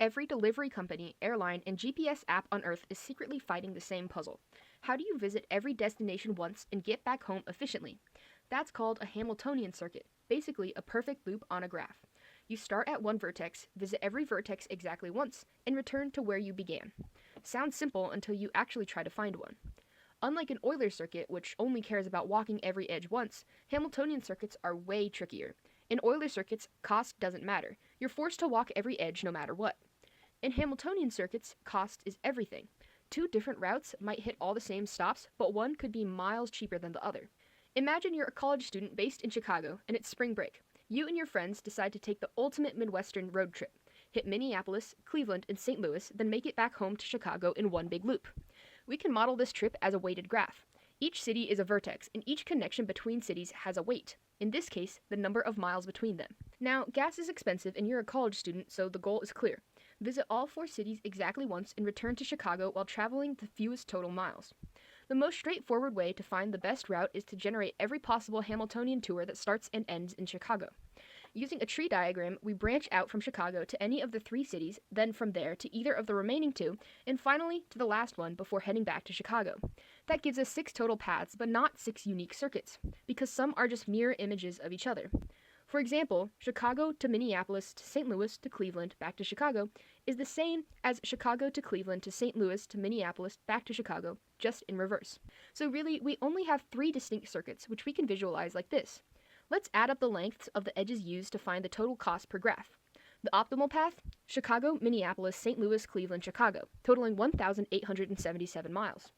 Every delivery company, airline, and GPS app on Earth is secretly fighting the same puzzle. How do you visit every destination once and get back home efficiently? That's called a Hamiltonian circuit, basically a perfect loop on a graph. You start at one vertex, visit every vertex exactly once, and return to where you began. Sounds simple until you actually try to find one. Unlike an Euler circuit, which only cares about walking every edge once, Hamiltonian circuits are way trickier. In Euler circuits, cost doesn't matter. You're forced to walk every edge no matter what. In Hamiltonian circuits, cost is everything. Two different routes might hit all the same stops, but one could be miles cheaper than the other. Imagine you're a college student based in Chicago, and it's spring break. You and your friends decide to take the ultimate Midwestern road trip. Hit Minneapolis, Cleveland, and St. Louis, then make it back home to Chicago in one big loop. We can model this trip as a weighted graph. Each city is a vertex, and each connection between cities has a weight. In this case, the number of miles between them. Now, gas is expensive and you're a college student, so the goal is clear. Visit all 4 cities exactly once and return to Chicago while traveling the fewest total miles. The most straightforward way to find the best route is to generate every possible Hamiltonian tour that starts and ends in Chicago. Using a tree diagram, we branch out from Chicago to any of the 3 cities, then from there to either of the remaining 2, and finally to the last one before heading back to Chicago. That gives us 6 total paths, but not 6 unique circuits, because some are just mirror images of each other. For example, Chicago to Minneapolis to St. Louis to Cleveland back to Chicago is the same as Chicago to Cleveland to St. Louis to Minneapolis back to Chicago, just in reverse. So really, we only have 3 distinct circuits, which we can visualize like this. Let's add up the lengths of the edges used to find the total cost per graph. The optimal path? Chicago, Minneapolis, St. Louis, Cleveland, Chicago, totaling 1,877 miles.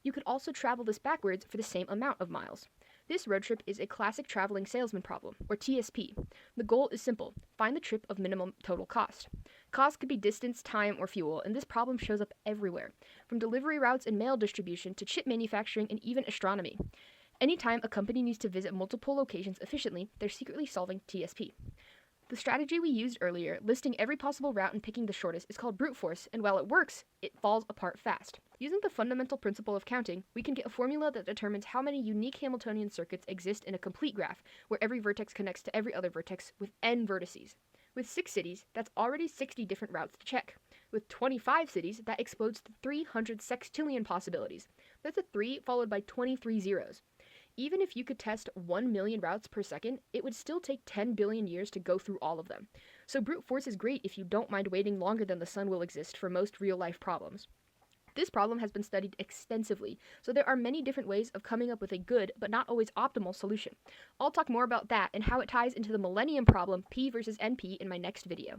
You could also travel this backwards for the same amount of miles. This road trip is a classic traveling salesman problem, or TSP. The goal is simple: find the trip of minimum total cost. Cost could be distance, time, or fuel, and this problem shows up everywhere, from delivery routes and mail distribution to chip manufacturing and even astronomy. Anytime a company needs to visit multiple locations efficiently, they're secretly solving TSP. The strategy we used earlier, listing every possible route and picking the shortest, is called brute force, and while it works, it falls apart fast. Using the fundamental principle of counting, we can get a formula that determines how many unique Hamiltonian circuits exist in a complete graph, where every vertex connects to every other vertex with n vertices. With 6 cities, that's already 60 different routes to check. With 25 cities, that explodes to 300 sextillion possibilities. That's a 3 followed by 23 zeros. Even if you could test 1 million routes per second, it would still take 10 billion years to go through all of them. So brute force is great if you don't mind waiting longer than the sun will exist for most real-life problems. This problem has been studied extensively, so there are many different ways of coming up with a good, but not always optimal solution. I'll talk more about that and how it ties into the Millennium problem, P versus NP, in my next video.